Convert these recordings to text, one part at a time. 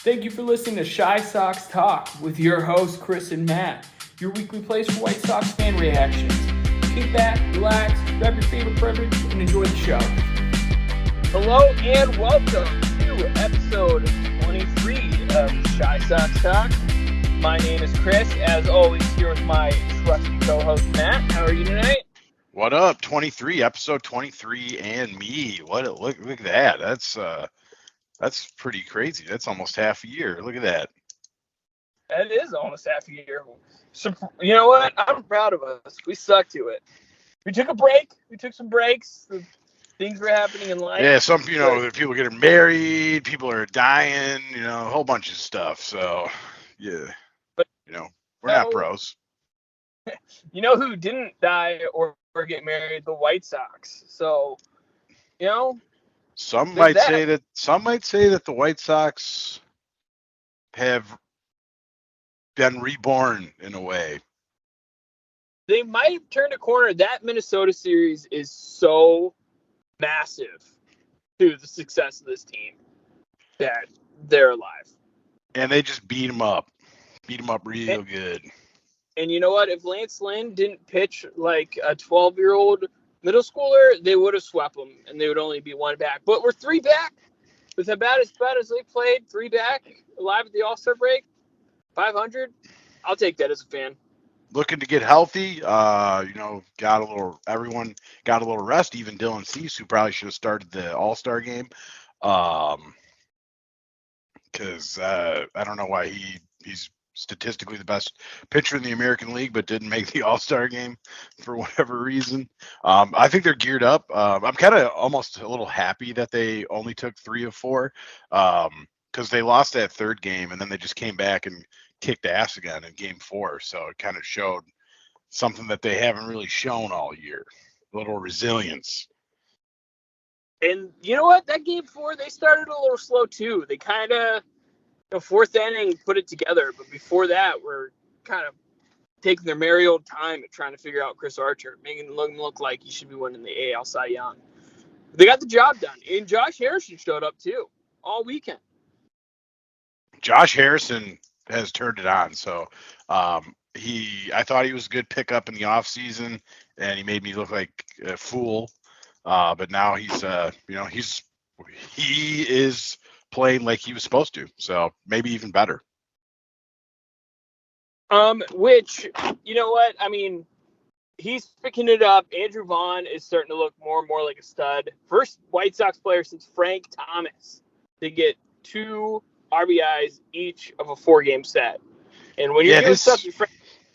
Thank you for listening to Shy Sox Talk with your hosts, Chris and Matt, your weekly place for White Sox fan reactions. Kick back, relax, grab your favorite beverage, and enjoy the show. Hello and welcome to episode 23 of Shy Sox Talk. My name is Chris, as always, here with my trusty co-host Matt. How are you tonight? What up? 23, episode 23, and me. Look at that. That's pretty crazy. That's almost half a year. Look at that. That is almost half a year. So, you know what? I'm proud of us. We stuck to it. We took a break. We took some breaks. Things were happening in life. Yeah, people getting married, people are dying, a whole bunch of stuff. So, yeah, but we're not pros. You know who didn't die or get married? The White Sox. So, some might say that the White Sox have been reborn in a way. They might have turned a corner. That Minnesota series is so massive to the success of this team that they're alive. And they just beat them up real good. And you know what? If Lance Lynn didn't pitch like a 12-year-old middle schooler, they would have swept them, and they would only be one back. But we're three back. With about as bad as they played, three back, alive at the All-Star break, 500. I'll take that as a fan. Looking to get healthy, everyone got a little rest, even Dylan Cease, who probably should have started the All-Star game. Because I don't know why he's statistically the best pitcher in the American League, but didn't make the All-Star game for whatever reason. I think they're geared up. I'm kind of almost a little happy that they only took 3 of 4, because they lost that third game, and then they just came back and kicked ass again in game 4. So it kind of showed something that they haven't really shown all year, a little resilience. And you know what? That game 4, they started a little slow too. They kind of, fourth inning, put it together. But before that, we're kind of taking their merry old time at trying to figure out Chris Archer, making him look like he should be winning the AL Cy Young. They got the job done. And Josh Harrison showed up too all weekend. Josh Harrison has turned it on. So I thought he was a good pickup in the offseason, and he made me look like a fool. But now he is playing like he was supposed to. So maybe even better. Which, you know what? I mean, he's picking it up. Andrew Vaughn is starting to look more and more like a stud. First White Sox player since Frank Thomas to get 2 RBIs each of a 4-game set. And when you're doing something Frank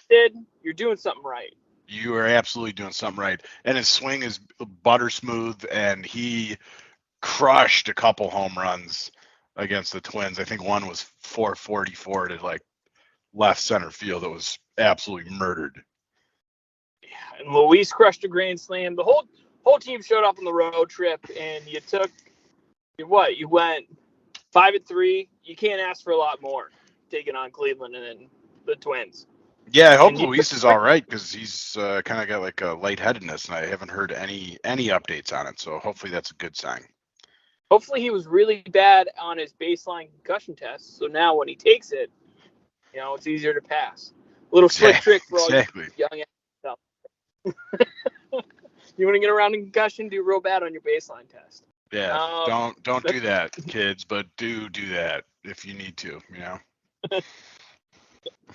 did, you're doing something right. You are absolutely doing something right. And his swing is butter smooth, and he crushed a couple home runs against the Twins. I think one was 444 to like left center field. It was absolutely murdered. Yeah, and Luis crushed a grand slam. The whole team showed up on the road trip, and you went 5-3. You can't ask for a lot more taking on Cleveland and then the Twins. Yeah, I hope Luis is all right, because he's kind of got like a lightheadedness, and I haven't heard any updates on it. So hopefully that's a good sign. Hopefully he was really bad on his baseline concussion test, so now when he takes it, it's easier to pass. A little slick trick for all you young stuff. You want to get around in concussion? Do real bad on your baseline test. Yeah, don't do that, kids, but do that if you need to.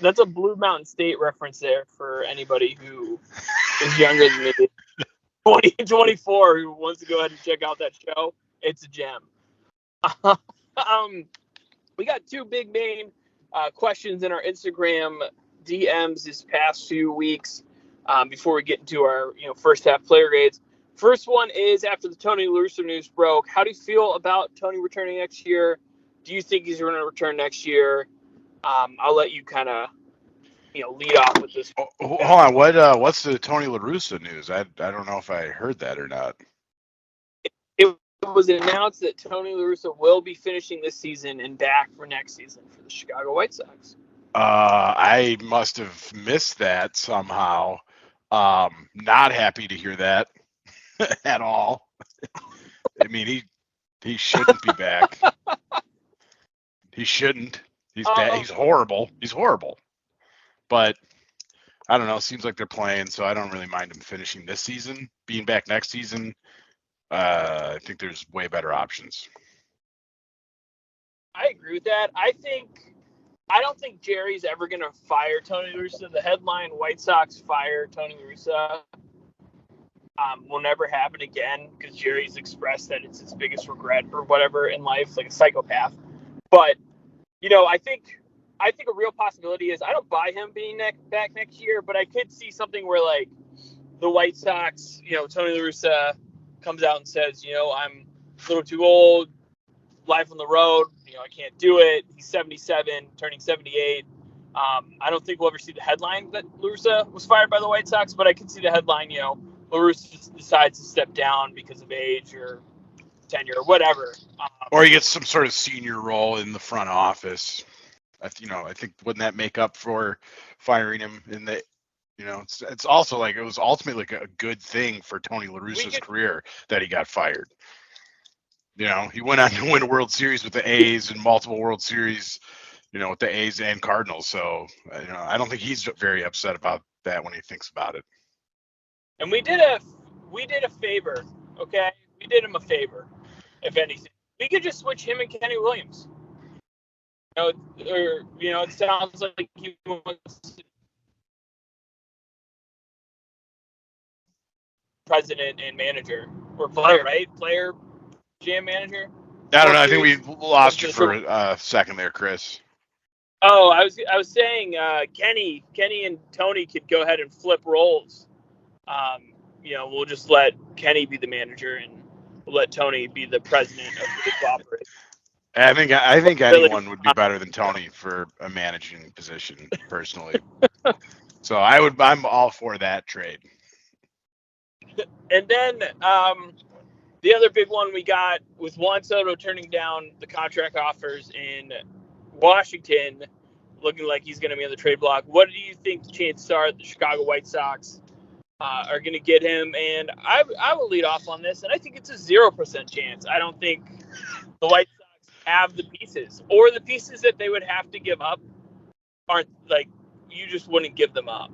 That's a Blue Mountain State reference there for anybody who is younger than me, 20, 24, who wants to go ahead and check out that show. It's a gem. We got 2 big main questions in our Instagram DMs this past few weeks before we get into our first half player grades. First one is, after the Tony La Russa news broke, how do you feel about Tony returning next year? Do you think he's going to return next year? I'll let you kind of lead off with this. Hold on, what's the Tony La Russa news? I don't know if I heard that or not. It was announced that Tony La Russa will be finishing this season and back for next season for the Chicago White Sox. I must have missed that somehow. Not happy to hear that at all. I mean, he shouldn't be back. He shouldn't. He's bad. He's horrible. He's horrible. But I don't know. Seems like they're playing, so I don't really mind him finishing this season. Being back next season, I think there's way better options. I agree with that. I don't think Jerry's ever going to fire Tony La Russa. The headline, White Sox fire Tony La Russa, will never happen again because Jerry's expressed that it's his biggest regret or whatever in life, like a psychopath. But, I think a real possibility is I don't buy him being back next year, but I could see something where, like, the White Sox, Tony La Russa comes out and says, I'm a little too old, life on the road, I can't do it. He's 77, turning 78. I don't think we'll ever see the headline that La Russa was fired by the White Sox, but I can see the headline, La Russa decides to step down because of age or tenure or whatever. Or he gets some sort of senior role in the front office. I think wouldn't that make up for firing him in the it's also like it was ultimately like a good thing for Tony La Russa's career that he got fired. He went on to win a World Series with the A's and multiple World Series, with the A's and Cardinals. So, I don't think he's very upset about that when he thinks about it. And we did a favor, okay? We did him a favor, if anything. We could just switch him and Kenny Williams. It sounds like he wants president and manager or player, right? Player, GM manager. I don't know. I think we lost you for a second there, Chris. Oh, I was saying Kenny and Tony could go ahead and flip roles. We'll just let Kenny be the manager and we'll let Tony be the president of the cooperative. I think anyone would be better than Tony for a managing position, personally. So I'm all for that trade. And then the other big one we got was Juan Soto turning down the contract offers in Washington, looking like he's going to be on the trade block. What do you think the chances are the Chicago White Sox are going to get him? And I will lead off on this, and I think it's a 0% chance. I don't think the White Sox have the pieces, or the pieces that they would have to give up aren't like you just wouldn't give them up.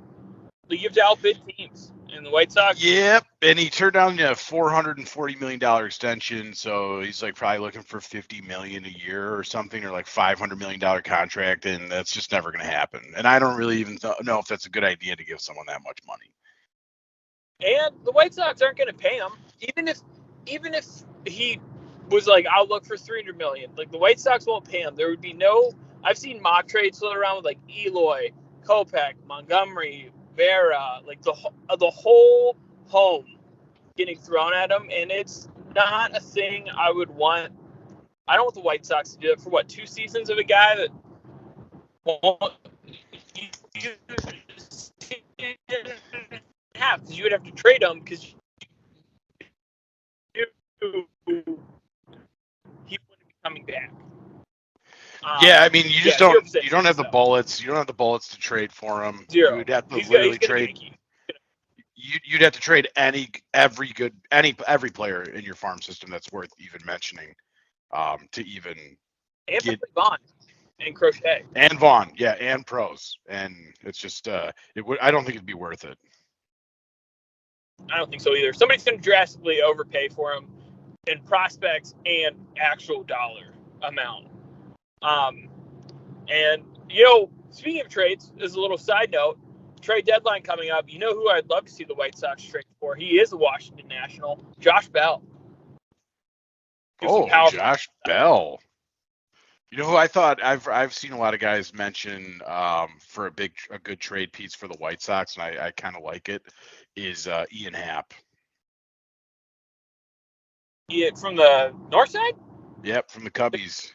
You have to outbid teams. And the White Sox. Yep, and he turned down a $440 million extension, so he's like probably looking for $50 million a year or something, or like $500 million even, and that's just never going to happen. And I don't really even know if that's a good idea to give someone that much money. And the White Sox aren't going to pay him, even if he was like, I'll look for $300 million. Like the White Sox won't pay him. There would be no. I've seen mock trades float around with like Eloy, Kopech, Montgomery, Vera, like the whole home getting thrown at him, and it's not a thing I would want. I don't want the White Sox to do it for 2 seasons of a guy that won't have, because you would have to trade him because he wouldn't be coming back. Yeah, I mean, you just you don't have the bullets. You don't have the bullets to trade for him. Zero. You'd have to literally trade. You'd have to trade every player in your farm system that's worth even mentioning, to even get Vaughn and Crochet and Vaughn, yeah, and pros, and it's just I don't think it'd be worth it. I don't think so either. Somebody's going to drastically overpay for him in prospects and actual dollar amount. And speaking of trades, as a little side note, trade deadline coming up. You know who I'd love to see the White Sox trade for? He is a Washington National. Josh Bell. Josh Bell. You know who I thought I've seen a lot of guys mention for a good trade piece for the White Sox, and I kind of like it, is Ian Happ. From the north side? Yep, from the Cubbies.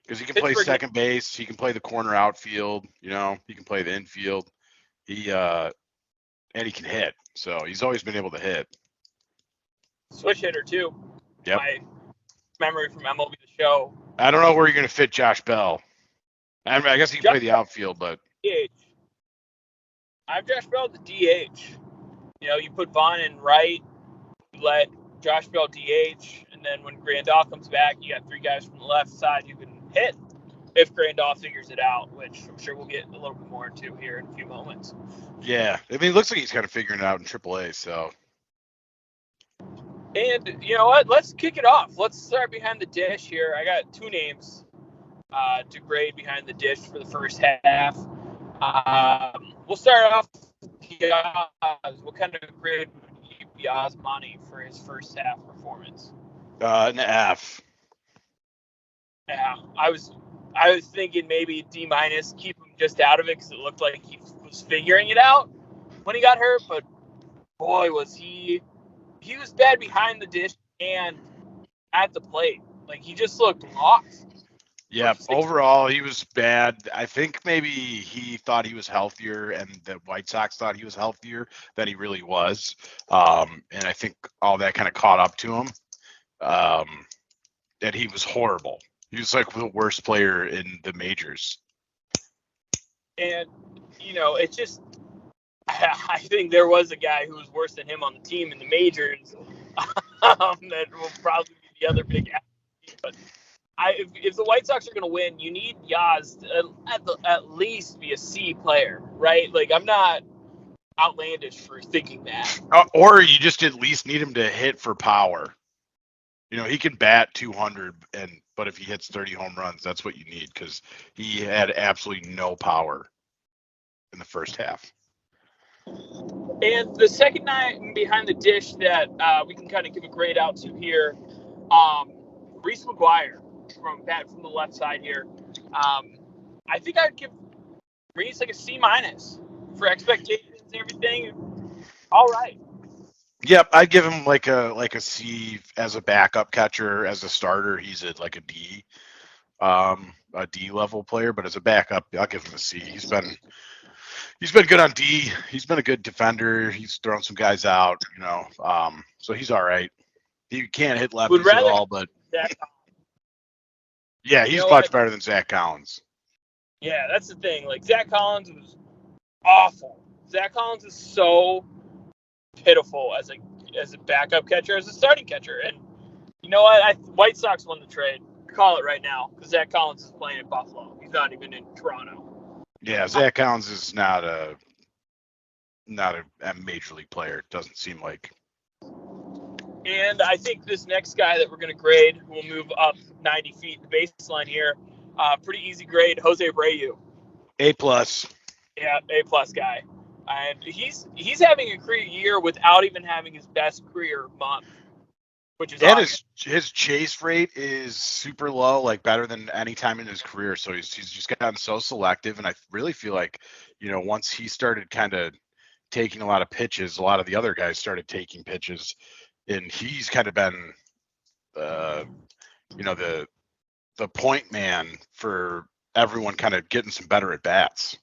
Because he can play second base, he can play the corner outfield, he can play the infield. And he can hit. So he's always been able to hit. Switch hitter too. Yep. My memory from MLB The Show. I don't know where you're going to fit Josh Bell. I guess he can play the outfield, but DH. I have Josh Bell at the DH. You put Vaughn in right, you let Josh Bell DH, and then when Grandal comes back, you got 3 guys from the left side you can hit. if Grandal figures it out, which I'm sure we'll get a little bit more into here in a few moments. Yeah, I mean, it looks like he's kind of figuring it out in AAA. So, and you know what? Let's kick it off. Let's start behind the dish here. I got two names to grade behind the dish for the first half. We'll start off with Yaz. What kind of grade would you give Yasmani for his first half performance? an F. Yeah, I was thinking maybe D-, keep him just out of it because it looked like he was figuring it out when he got hurt. But boy, was he was bad behind the dish and at the plate. Like, he just looked lost. Yeah, overall he was bad. I think maybe he thought he was healthier, and the White Sox thought he was healthier than he really was. And I think all that kind of caught up to him. And he was horrible. He was like the worst player in the majors. And, you know, it just, I think there was a guy who was worse than him on the team in the majors that will probably be the other big athlete. But if the White Sox are going to win, you need Yaz to at least be a C player, right? Like, I'm not outlandish for thinking that. Or you just at least need him to hit for power. You know, he can bat 200, but if he hits 30 home runs, that's what you need, because he had absolutely no power in the first half. And the second night behind the dish that we can kind of give a grade out to here, Reese McGuire from the left side here. I think I'd give Reese like a C- for expectations and everything. All right. Yep, I'd give him like a C as a backup catcher. As a starter, he's like a D level player, but as a backup, I'll give him a C. He's been good on D. He's been a good defender. He's thrown some guys out, you know. So he's all right. He can't hit lefties at all, but yeah, he's much better than Zach Collins. Yeah, that's the thing. Like, Zach Collins was awful. Zach Collins is so pitiful as a backup catcher, as a starting catcher. And you know what? White Sox won the trade. Call it right now, because Zach Collins is playing at Buffalo. He's not even in Toronto. Yeah, Zach Collins is not a major league player. It doesn't seem like. And I think this next guy that we're going to grade, will move up 90 feet the baseline here. Pretty easy grade, Jose Abreu. A+. Yeah, A+ guy. And he's having a career year without even having his best career month, which is and his chase rate is super low, like better than any time in his career. So he's just gotten so selective, and I really feel like, you know, once he started kind of taking a lot of pitches, a lot of the other guys started taking pitches, and he's kind of been, you know, the point man for everyone, kind of getting some better at bats.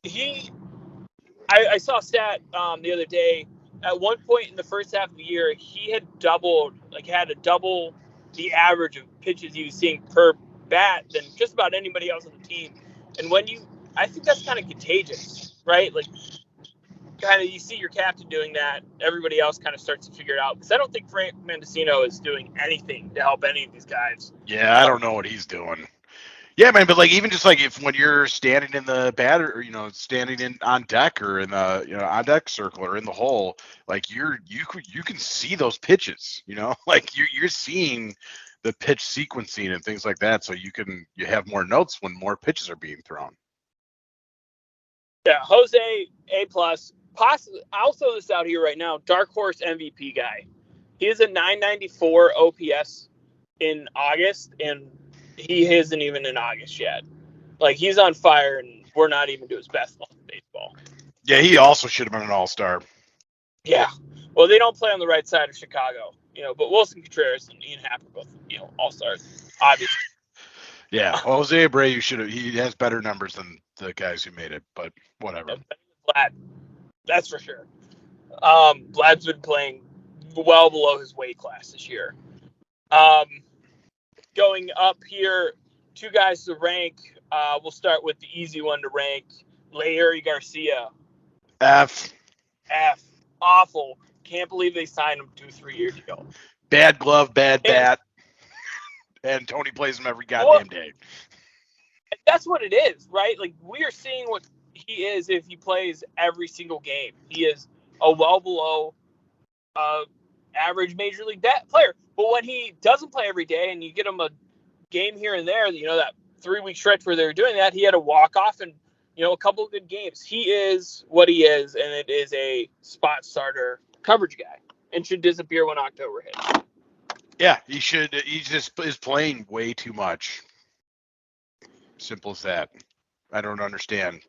I saw a stat the other day. At one point in the first half of the year, he had double the average of pitches he was seeing per bat than just about anybody else on the team. And I think that's kind of contagious, right? Like, kind of, you see your captain doing that, everybody else kind of starts to figure it out. Because I don't think Frank Mendocino is doing anything to help any of these guys. Yeah, I don't know what he's doing. Yeah, man, but like, even just like when you're standing in the batter, or, you know, standing on deck, or in the, you know, on deck circle, or in the hole, like you can see those pitches, you know, like you're seeing the pitch sequencing and things like that, so you have more notes when more pitches are being thrown. Yeah, Jose A+. Possibly, I'll throw this out here right now. Dark horse MVP guy. He is a 994 OPS in August, and he isn't even in August yet. Like, he's on fire, and we're not even to his best month in baseball. Yeah, he also should have been an all-star. Yeah. Well, they don't play on the right side of Chicago, you know, but Wilson Contreras and Ian Happ are both, you know, all-stars, obviously. Yeah, Jose Abreu he has better numbers than the guys who made it, but whatever. Vlad, that's for sure. Vlad's been playing well below his weight class this year. Going up here, two guys to rank. We'll start with the easy one to rank. Leury Garcia. F. Awful. Can't believe they signed him to a 3-year deal. Bad glove, bad bat. and Tony plays him every goddamn day. That's what it is, right? Like, we are seeing what he is if he plays every single game. He is a well below average major league player. But when he doesn't play every day and you get him a game here and there, that 3-week stretch where they're doing that, he had a walk-off and, a couple of good games. He is what he is, and it is a spot starter coverage guy and should disappear when October hits. Yeah, he should. He just is playing way too much. Simple as that. I don't understand.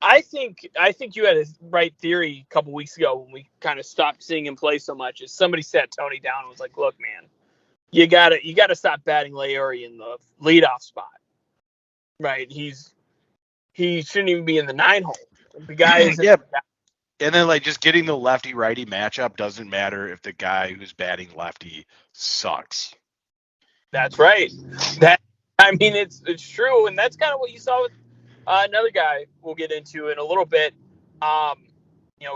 I think you had a right theory a couple weeks ago when we kind of stopped seeing him play so much. Is somebody sat Tony down and was like, "Look, man, you gotta stop batting Leori in the leadoff spot. Right? He shouldn't even be in the 9 hole. The guy is yeah." And then, just getting the lefty-righty matchup doesn't matter if the guy who's batting lefty sucks. That's right. It's true, and that's kind of what you saw with another guy we'll get into in a little bit.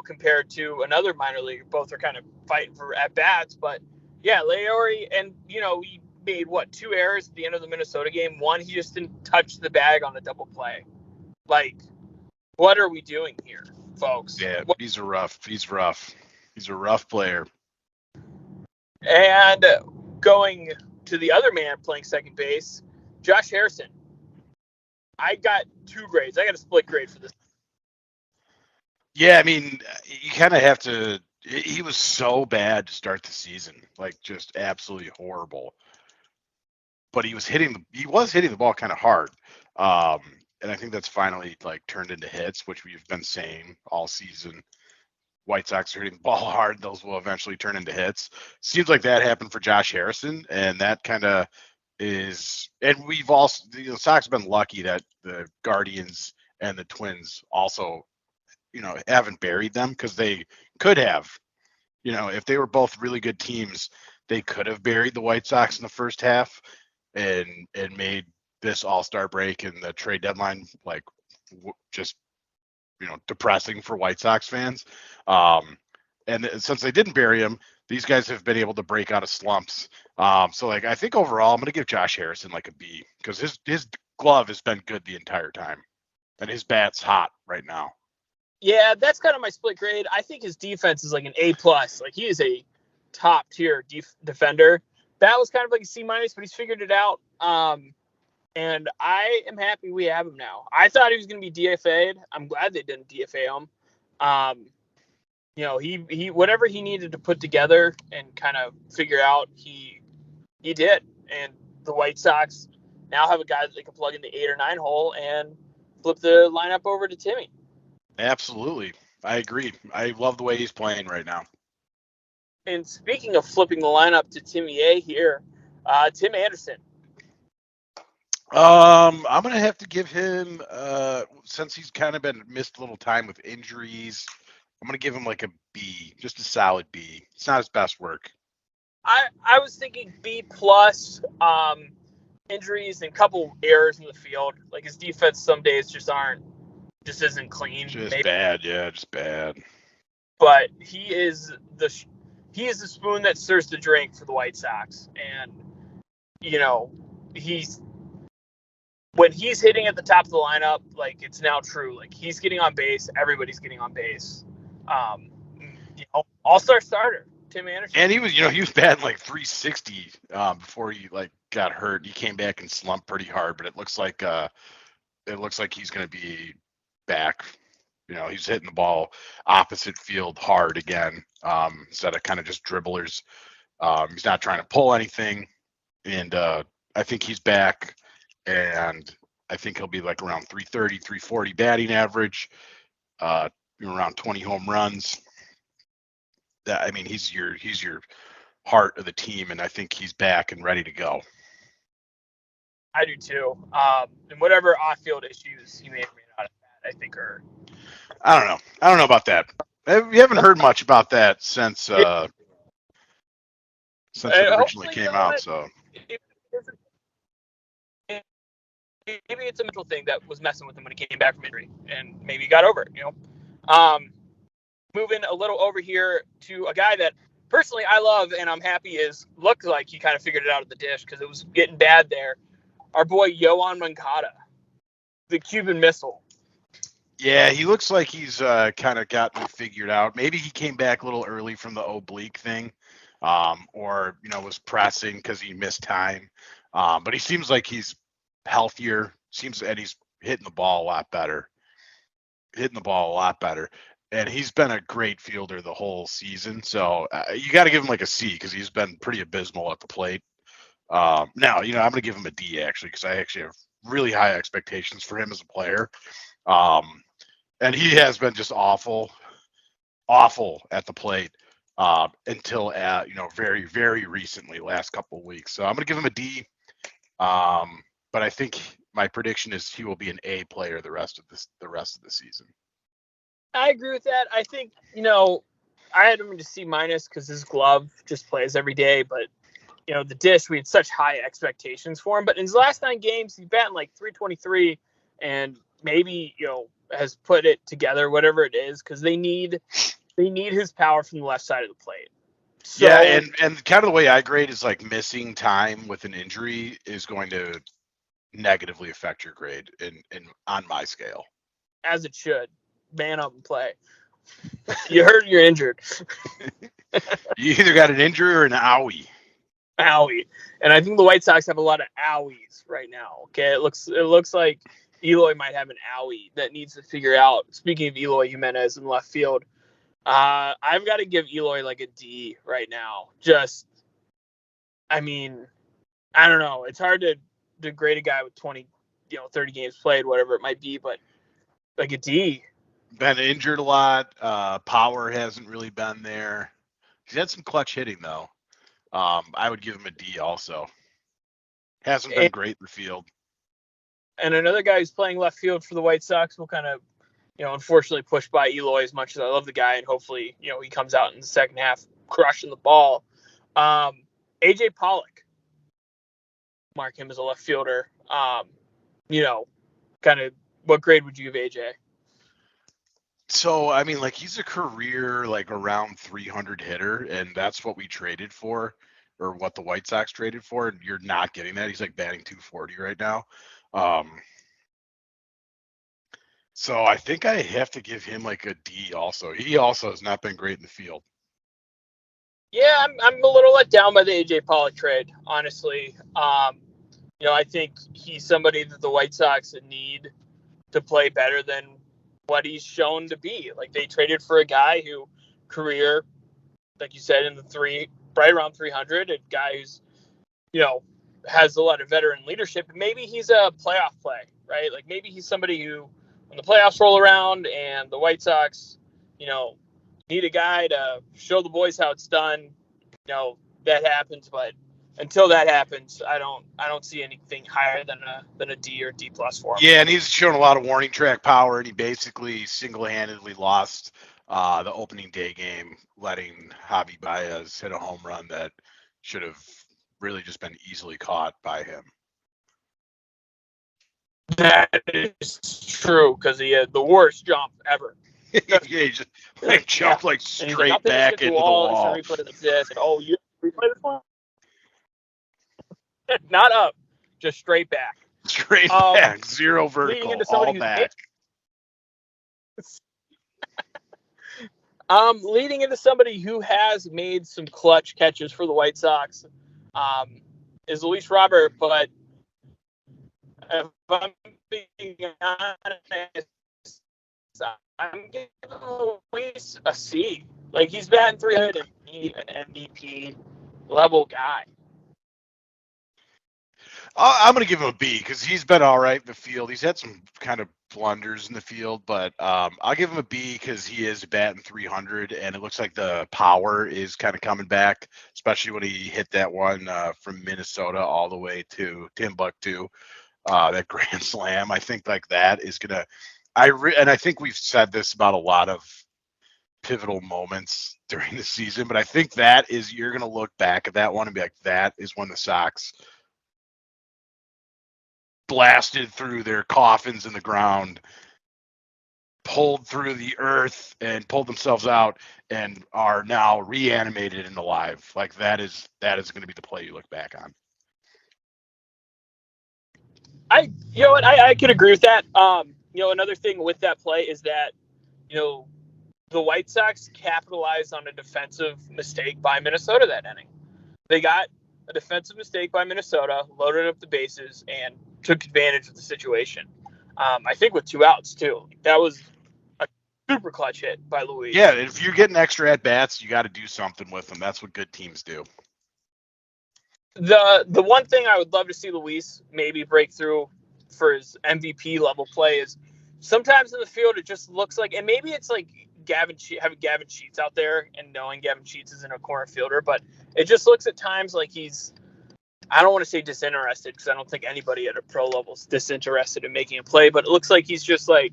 Compared to another minor league, both are kind of fighting for at bats. But yeah, Leori, and he made 2 errors at the end of the Minnesota game. One, he just didn't touch the bag on a double play. Like, what are we doing here, folks? Yeah, he's rough. He's a rough player. And going to the other man playing second base, Josh Harrison. I got 2 grades. I got a split grade for this. Yeah, you kind of have to. He was so bad to start the season, just absolutely horrible. But he was hitting the ball kind of hard. And I think that's finally turned into hits, which we've been saying all season. White Sox are hitting the ball hard; those will eventually turn into hits. Seems like that happened for Josh Harrison, and that kind of is. And we've also the Sox have been lucky that the Guardians and the Twins also, haven't buried them, because they could have. If they were both really good teams, they could have buried the White Sox in the first half and made this All-Star break and the trade deadline just depressing for White Sox fans. And since they didn't bury him, these guys have been able to break out of slumps. So I think overall I'm going to give Josh Harrison a B, because his glove has been good the entire time and his bat's hot right now. Yeah, that's kind of my split grade. I think his defense is an A+. He is a top tier defender. That was kind of a C-, but he's figured it out. And I am happy we have him now. I thought he was going to be DFA'd. I'm glad they didn't DFA him. He whatever he needed to put together and kind of figure out, he did. And the White Sox now have a guy that they can plug in the 8 or 9 hole and flip the lineup over to Timmy. Absolutely. I agree. I love the way he's playing right now. And speaking of flipping the lineup to Timmy A here, Tim Anderson. I'm going to have to give him, since he's kind of been missed a little time with injuries, I'm going to give him a B, just a solid B. It's not his best work. I was thinking B+, injuries and a couple errors in the field. His defense some days just isn't clean. Just bad. But he is the spoon that stirs the drink for the White Sox. And, when he's hitting at the top of the lineup, it's now true. He's getting on base. Everybody's getting on base. All-star starter, Tim Anderson. And he was batting 360 before he got hurt. He came back and slumped pretty hard, but it looks like he's going to be back. He's hitting the ball opposite field hard again, instead of kind of just dribblers. He's not trying to pull anything, and I think he's back. And I think he'll be around 330, 340 batting average, around 20 home runs. He's your heart of the team, and I think he's back and ready to go. I do too. And whatever off-field issues he may or may not have had, I think are. I don't know about that. We haven't heard much about that since it originally came out. So. Maybe it's a mental thing that was messing with him when he came back from injury, and maybe he got over it. Moving a little over here to a guy that personally I love and I'm happy is looked like he kind of figured it out at the dish because it was getting bad there. Our boy Yohan Moncada, the Cuban Missile. Yeah, he looks like he's kind of gotten it figured out. Maybe he came back a little early from the oblique thing, or was pressing because he missed time. But he seems like he's healthier. And he's hitting the ball a lot better. And he's been a great fielder the whole season. So you got to give him like a C because he's been pretty abysmal at the plate. Now, I'm going to give him a D actually because I actually have really high expectations for him as a player. And he has been just awful at the plate until very, very recently, last couple of weeks. So I'm going to give him a D. But I think my prediction is he will be an A player the rest of the season. I agree with that. I think, I had him to C- because his glove just plays every day. But, the dish, we had such high expectations for him. But in his last 9 games, he's batting like 323 and maybe, has put it together, whatever it is, because they need his power from the left side of the plate. So, yeah, and kind of the way I grade is like missing time with an injury is going to negatively affect your grade in on my scale. As it should. Man up and play. You heard you're injured. You either got an injury or an owie. Owie. And I think the White Sox have a lot of owies right now. Okay, it looks like Eloy might have an owie that needs to figure out. Speaking of Eloy Jimenez in left field, I've got to give Eloy like a D right now. I don't know. It's hard to degrade a guy with 20, 30 games played, whatever it might be, but like a D. Been injured a lot. Power hasn't really been there. He's had some clutch hitting though. I would give him a D also. Hasn't been great in the field. And another guy who's playing left field for the White Sox will kind of, unfortunately push by Eloy as much as I love the guy. And hopefully, he comes out in the second half crushing the ball. AJ Pollock. Mark him as a left fielder. Kind of what grade would you give AJ? So, he's a career, around 300 hitter, and that's what we traded for, or what the White Sox traded for, and you're not getting that. He's, batting 240 right now. So I think I have to give him, a D also. He also has not been great in the field. Yeah, I'm a little let down by the AJ Pollock trade, honestly. I think he's somebody that the White Sox need to play better than what he's shown to be. They traded for a guy who career, like you said, in the right around 300, a guy who's, has a lot of veteran leadership. Maybe he's a playoff play, right? Maybe he's somebody who, when the playoffs roll around and the White Sox, need a guy to show the boys how it's done, that happens. But until that happens, I don't see anything higher than a D or D plus for him. Yeah, and he's shown a lot of warning track power, and he basically single-handedly lost the opening day game, letting Javi Baez hit a home run that should have really just been easily caught by him. That is true because he had the worst jump ever. Yeah, he just jumped straight back into the wall. Oh, you replay this one? Not up, just straight back. Straight back, zero vertical, all back. Leading into somebody who has made some clutch catches for the White Sox is Luis Robert, but if I'm being honest, I'm giving Luis a C. He's batting 300 and he's an MVP level guy. I'm going to give him a B because he's been all right in the field. He's had some kind of blunders in the field, but I'll give him a B because he is batting 300, and it looks like the power is kind of coming back, especially when he hit that one from Minnesota all the way to Timbuktu, that grand slam. I think that is going to and I think we've said this about a lot of pivotal moments during the season, but I think you're going to look back at that one and be like, that is when the Sox blasted through their coffins in the ground pulled through the earth and pulled themselves out and are now reanimated and alive. Like that is going to be the play you look back on. You know what, I could agree with that. Another thing with that play is that, the White Sox capitalized on a defensive mistake by Minnesota that inning. They got a defensive mistake by Minnesota, loaded up the bases, and took advantage of the situation. I think with 2 outs, too. That was a super clutch hit by Luis. Yeah, if you're getting extra at-bats, you got to do something with them. That's what good teams do. The one thing I would love to see Luis maybe break through for his MVP level play is sometimes in the field it just looks like, and maybe it's like having Gavin Sheets out there and knowing Gavin Sheets isn't a corner fielder, but it just looks at times like he's, I don't want to say disinterested because I don't think anybody at a pro level is disinterested in making a play, but it looks like he's just like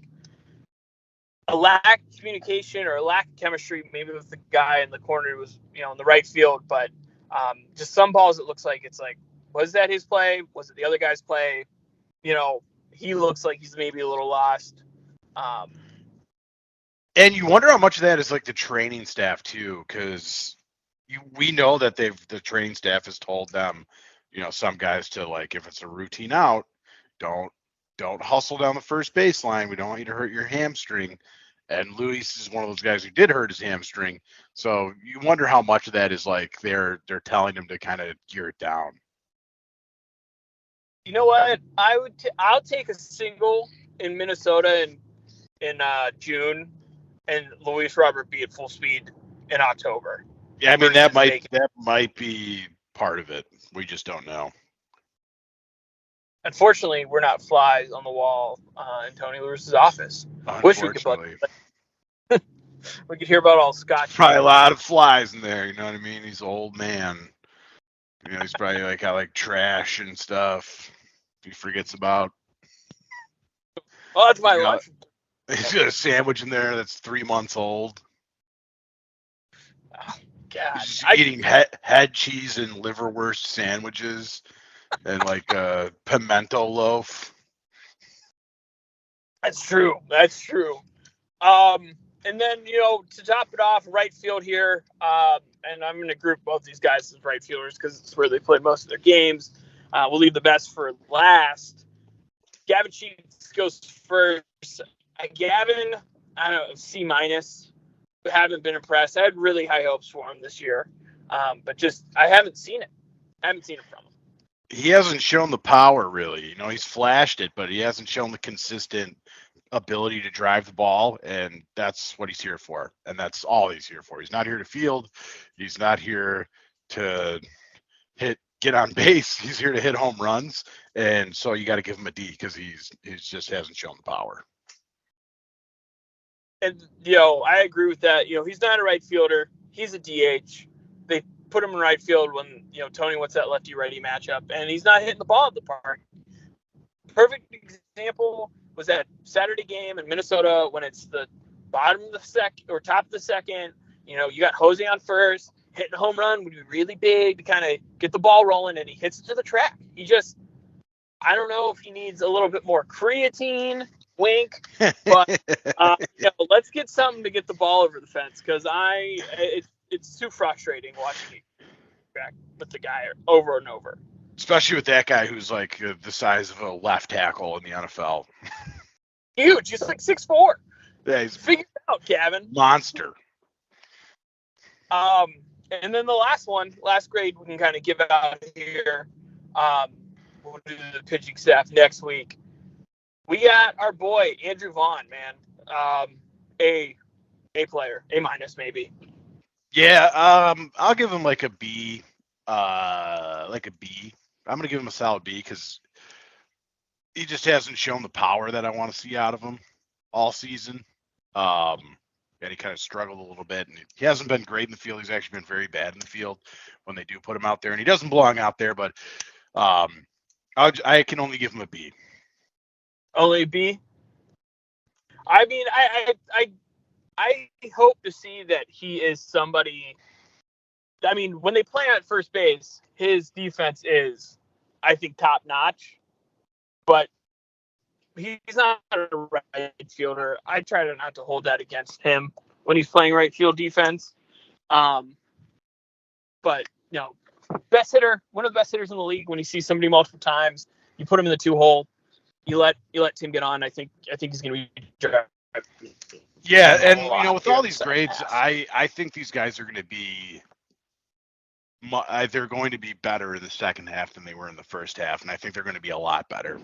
a lack of communication or a lack of chemistry, maybe with the guy in the corner who was, in the right field, but just some balls it looks like it's like, was that his play? Was it the other guy's play? He looks like he's maybe a little lost. And you wonder how much of that is like the training staff too, because we know that the training staff has told them, some guys to, like, if it's a routine out, don't hustle down the first baseline. We don't want you to hurt your hamstring. And Luis is one of those guys who did hurt his hamstring. So you wonder how much of that is like they're telling him to kind of gear it down. You know what? I'll take a single in Minnesota in June, and Luis Robert be at full speed in October. Yeah, I mean that might be part of it. We just don't know. Unfortunately, we're not flies on the wall in Tony Lewis's office. Wish we could. We could hear about all Scott. Probably a lot of flies in there. You know what I mean? He's an old man. He's probably got like trash and stuff. He forgets about. Oh, that's my lunch. He's got a sandwich in there that's 3 months old. Oh, God. He's just eating head cheese and liverwurst sandwiches and like a pimento loaf. That's true. And then, to top it off, right field here, and I'm going to group both these guys as right fielders because it's where they play most of their games. We'll leave the best for last. Gavin Sheets goes first. Gavin, I don't know, C-. Haven't been impressed. I had really high hopes for him this year, but just I haven't seen it. From him. He hasn't shown the power, really. He's flashed it, but he hasn't shown the consistent ability to drive the ball, and that's what he's here for, and that's all he's here for. He's not here to field. He's not here to get on base. He's here to hit home runs, and so you got to give him a D because he's just hasn't shown the power. And I agree with that. He's not a right fielder. He's a DH. They put him in right field when Tony wants that lefty righty matchup, and he's not hitting the ball at the park. Perfect example was that Saturday game in Minnesota when it's the bottom of the second or top of the second. You got Jose on first, hitting a home run would be really big to kind of get the ball rolling, and he hits it to the track. I don't know if he needs a little bit more creatine, wink, but let's get something to get the ball over the fence because it's too frustrating watching it back with the guy over and over. Especially with that guy who's like the size of a left tackle in the NFL. Huge. He's like 6'4". Yeah, he's figured it out, Gavin. Monster. And then the last grade we can kind of give out here. We'll do the pitching staff next week. We got our boy Andrew Vaughn, man. A player, A- maybe. Yeah, I'll give him like a B. I'm going to give him a solid B because he just hasn't shown the power that I want to see out of him all season. And he kind of struggled a little bit. And he hasn't been great in the field. He's actually been very bad in the field when they do put him out there. And he doesn't belong out there, but I can only give him a B. Only a B? I mean, I hope to see that he is somebody. I mean, when they play at first base, his defense is, I think, top notch. But he's not a right fielder. I try to not to hold that against him when he's playing right field defense. But best hitter, one of the best hitters in the league. When you see somebody multiple times, you put him in the 2-hole. You let Tim get on. I think he's going to be drafted. Yeah, and with all these grades, I think these guys are going to be they're going to be better in the second half than they were in the first half, and I think they're going to be a lot better.